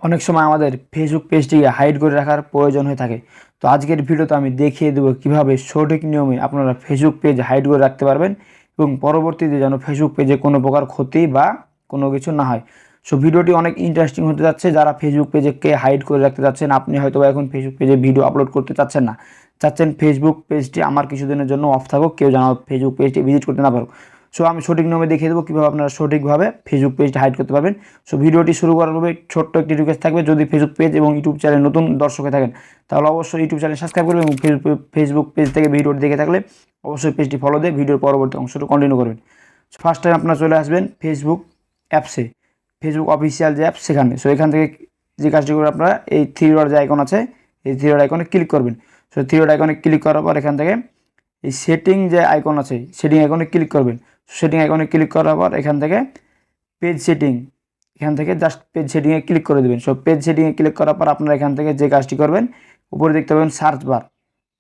অনেক সময় আমাদের ফেসবুক পেজটিকে হাইড করে রাখার প্রয়োজন হয়ে থাকে। তো আজকের ভিডিওতে আমি দেখিয়ে দেবো কীভাবে সঠিক নিয়মে আপনারা ফেসবুক পেজ হাইড করে রাখতে পারবেন এবং পরবর্তীতে যেন ফেসবুক পেজে কোনো প্রকার ক্ষতি বা কোনো কিছু না হয়। সো ভিডিওটি অনেক ইন্টারেস্টিং হতে যাচ্ছে। যারা ফেসবুক পেজকে হাইড করে রাখতে চাচ্ছেন, আপনি হয়তো এখন ফেসবুক পেজে ভিডিও আপলোড করতে চাচ্ছেন না, চাচ্ছেন ফেসবুক পেজটি আমার কিছুদিনের জন্য অফ থাকুক, কেউ যেন ফেসবুক পেজটি ভিজিট করতে না পারুক। সো আমি সঠিক নিয়মে দেখিয়ে দেবো কীভাবে আপনারা সঠিকভাবে ফেসবুক পেজটা হাইড করতে পারবেন। সো ভিডিওটি শুরু করার পূর্বে ছোট্ট একটি রিকোয়েস্ট থাকবে, যদি ফেসবুক পেজ এবং ইউটিউব চ্যানেল নতুন দর্শক হয়ে থাকেন তাহলে অবশ্যই ইউটিউব চ্যানেল সাবস্ক্রাইব করবেন এবং ফেসবুক পেজ থেকে ভিডিওটি দেখে থাকলে অবশ্যই পেজটি ফলো দিয়ে ভিডিওর পরবর্তী অংশটি কন্টিনিউ করবেন। ফার্স্ট টাইম আপনারা চলে আসবেন ফেসবুক অ্যাপসে, ফেসবুক অফিসিয়াল যে অ্যাপ সেখানে। সো এখান থেকে যে কাজটি করে আপনারা এই থ্রি ডট যে আইকন আছে, এই থ্রি ডট আইকনে ক্লিক করবেন। সো থ্রি ডট আইকনে ক্লিক করার পর এখান থেকে এই সেটিং যে আইকন আছে, সেটিং আইকনে ক্লিক করবেন। সেটিং আইকনে ক্লিক করার পর এখান থেকে পেজ সেটিং, এখান থেকে জাস্ট পেজ সেটিংয়ে ক্লিক করে দেবেন। সো পেজ সেটিংয়ে ক্লিক করার পর আপনারা এখান থেকে যে কাজটি করবেন, উপরে দেখতে পাবেন সার্চ বার,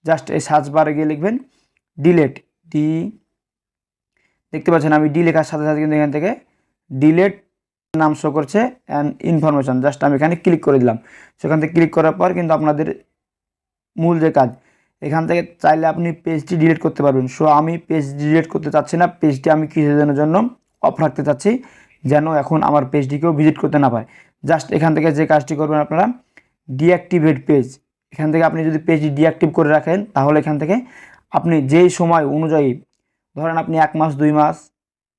জাস্ট এই সার্চ বারে গিয়ে লিখবেন ডিলেট, দেখতে পাচ্ছেন আমি ডি লেখার সাথে সাথে কিন্তু এখান থেকে ডিলেট নাম শো করছে অ্যান্ড ইনফরমেশন, জাস্ট আমি এখানে ক্লিক করে দিলাম। সেখান থেকে ক্লিক করার পর কিন্তু আপনাদের মূল যে কাজ, এখান থেকে চাইলে আপনি পেজটি ডিলিট করতে পারবেন। সো আমি পেজ ডিলিট করতে চাচ্ছি না, পেজটি আমি কিছুদিনের জন্য অফ রাখতে চাচ্ছি, যেন এখন আমার পেজটিকেও ভিজিট করতে না পারে। জাস্ট এখান থেকে যে কাজটি করবেন আপনারা, ডিঅ্যাক্টিভেট পেজ, এখান থেকে আপনি যদি পেজটি ডিঅ্যাক্টিভ করে রাখেন তাহলে এখান থেকে আপনি যেই সময় অনুযায়ী, ধরেন আপনি 1 মাস 2 মাস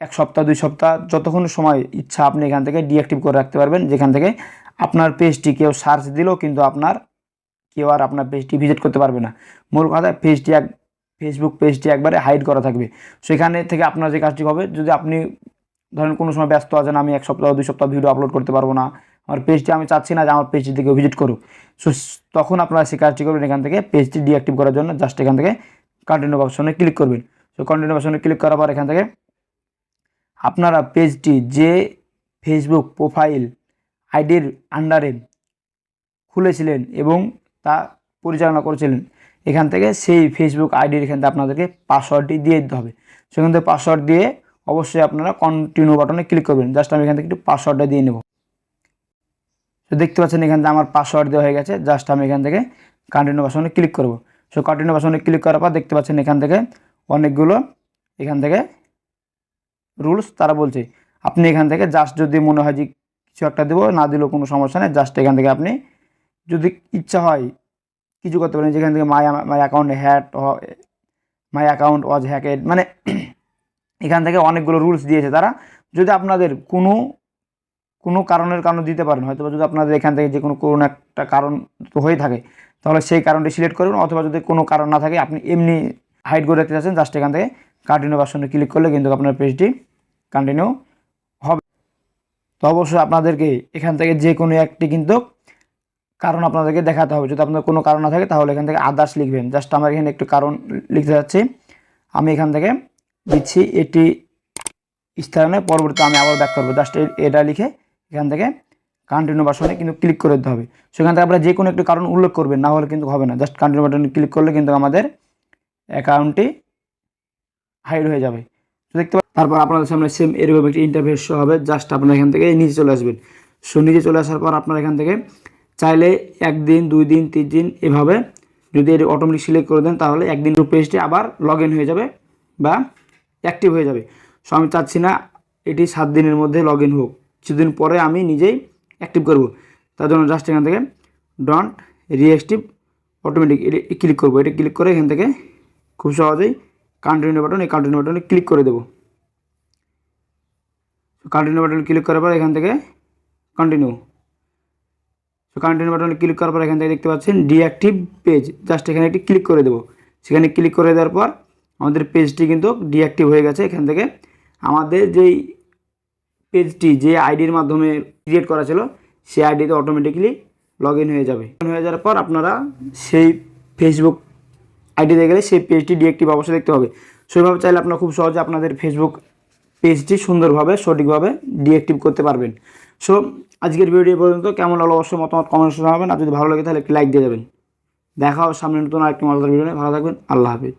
1 সপ্তাহ 2 সপ্তাহ যতক্ষণ সময় ইচ্ছা আপনি এখান থেকে ডিঅ্যাক্টিভ করে রাখতে পারবেন, যেখান থেকে আপনার পেজটি কেউ সার্চ দিলেও কিন্তু কেউ আর আপনার পেজটি ভিজিট করতে পারবে না। মূল কথা ফেসবুক পেজটি একবারে হাইড করা থাকবে। সেখানে থেকে আপনার যে কাজটি হবে, যদি আপনি ধরেন কোনো সময় ব্যস্ত আছেন, আমি 1 সপ্তাহ 2 সপ্তাহ ভিডিও আপলোড করতে পারবো না, আমার পেজটি আমি চাচ্ছি না যে আমার পেজটি থেকে ভিজিট করুক, সো তখন আপনারা সেই কাজটি করবেন, এখান থেকে পেজটি ডিঅ্যাক্টিভ করার জন্য জাস্ট এখান থেকে কন্টিনিউ অপশনে ক্লিক করবেন। সো কন্টিনিউ অপশনে ক্লিক করার পর এখান থেকে আপনারা পেজটি যে ফেসবুক প্রোফাইল আইডির আন্ডারে খুলেছিলেন এবং তা পরিচালনা করেছিলেন, এখান থেকে সেই ফেসবুক আইডির এখান থেকে আপনাদেরকে পাসওয়ার্ডটি দিয়ে দিতে হবে। সেখান থেকে পাসওয়ার্ড দিয়ে অবশ্যই আপনারা কন্টিনিউ বাটনে ক্লিক করবেন। জাস্ট আমি এখান থেকে একটু পাসওয়ার্ডটা দিয়ে নেব। তো দেখতে পাচ্ছেন এখান থেকে আমার পাসওয়ার্ড দেওয়া হয়ে গেছে, জাস্ট আমি এখান থেকে কন্টিনিউ বাটনে ক্লিক করব। সো কন্টিনিউ বাটনে ক্লিক করার পর দেখতে পাচ্ছেন এখান থেকে অনেকগুলো এখান থেকে রুলস তারা বলছে। আপনি এখান থেকে জাস্ট যদি মনে হয় যে কিছু একটা দেবো, না দিলেও কোনো সমস্যা নেই, জাস্ট এখান থেকে আপনি যদি ইচ্ছা হয় কিছু করতে পারেন। যেখান থেকে মাই অ্যাকাউন্ট ওয়াজ হ্যাকেড, মানে এখান থেকে অনেকগুলো রুলস দিয়েছে তারা। যদি আপনাদের কোনো কারণের কারণে দিতে পারেন, হয়তো যদি আপনাদের এখান থেকে যে কোনো একটা কারণ তো হয়ে থাকে, তাহলে সেই কারণটি সিলেক্ট করবেন। অথবা যদি কোনো কারণ না থাকে, আপনি এমনি হাইড করে রাখতে চাচ্ছেন, জাস্ট এখান থেকে কন্টিনিউ বাটনে ক্লিক করলে কিন্তু আপনার পেজটি কন্টিনিউ হবে। তো অবশ্যই আপনাদেরকে এখান থেকে যে কোনো একটি কিন্তু কারণ আপনাদেরকে দেখাতে হবে। যদি আপনার কোনো কারণ না থাকে তাহলে এখান থেকে আদার্স লিখবেন। জাস্ট আমার এখানে একটু কারণ লিখতে যাচ্ছি, আমি এখান থেকে দিচ্ছি এটি স্থানে, পরবর্তীতে আমি আবার ব্যাক করবো। জাস্ট এটা লিখে এখান থেকে কন্টিনিউ বাটনে কিন্তু ক্লিক করে দিতে হবে। সেখান থেকে আপনারা যে কোনো একটি কারণ উল্লেখ করবেন, না হলে কিন্তু হবে না। জাস্ট কন্টিনিউ বাটনে ক্লিক করলে কিন্তু আমাদের অ্যাকাউন্টটি হাইড হয়ে যাবে। তো দেখতে পাবেন, তারপর আপনাদের সামনে সেম এরকম একটি ইন্টারফেস শো হবে। জাস্ট আপনারা এখান থেকে নিচে চলে আসবেন। সো নিচে চলে আসার পর আপনারা এখান থেকে চাইলে 1 দিন 2 দিন 3 দিন এভাবে যদি এটি অটোমেটিক সিলেক্ট করে দেন, তাহলে একদিন পেজটি আবার লগ ইন হয়ে যাবে বা অ্যাক্টিভ হয়ে যাবে। সো আমি চাচ্ছি না এটি 7 দিনের মধ্যে লগ ইন হোক, কিছুদিন পরে আমি নিজেই অ্যাক্টিভ করব। তার জন্য জাস্ট এখান থেকে ডন্ট রিঅ্যাক্টিভ অটোমেটিক এটি ক্লিক করব। এটি ক্লিক করে এখান থেকে খুব সহজেই কন্টিনিউ বাটন, এই কন্টিনিউ বাটনে ক্লিক করে দেবো। কন্টিনিউ বাটনে ক্লিক করার পর এখান থেকে কন্টিনিউ বাটনে ক্লিক করার পর এখান থেকে দেখতে পাচ্ছেন ডিঅ্যাক্টিভ পেজ, জাস্ট এখানে একটি ক্লিক করে দেবো। সেখানে ক্লিক করে দেওয়ার পর আমাদের পেজটি কিন্তু ডিঅ্যাক্টিভ হয়ে গেছে। এখান থেকে আমাদের যেই পেজটি যে আইডির মাধ্যমে ক্রিয়েট করা ছিল, সেই আইডিতে অটোমেটিকলি লগ ইন হয়ে যাবে। হয়ে যাওয়ার পর আপনারা সেই ফেসবুক আইডিতে গেলে সেই পেজটি ডিঅ্যাক্টিভ অবশ্যই দেখতে হবে। সেইভাবে চাইলে আপনারা খুব সহজে আপনাদের ফেসবুক পেজটি সুন্দরভাবে সঠিকভাবে ডিঅ্যাক্টিভ করতে পারবেন। সো আজকের ভিডিও পর্যন্ত। কেমন হলো অবশ্যই মতামত কমেন্ট জানাবেন, আর যদি ভালো লাগে তাহলে একটি লাইক দিয়ে যাবেন। দেখা হবে সামনে নতুন আরেকটি মজাদার ভিডিও নিয়ে। ভালো থাকবেন, আল্লাহ হাফেজ।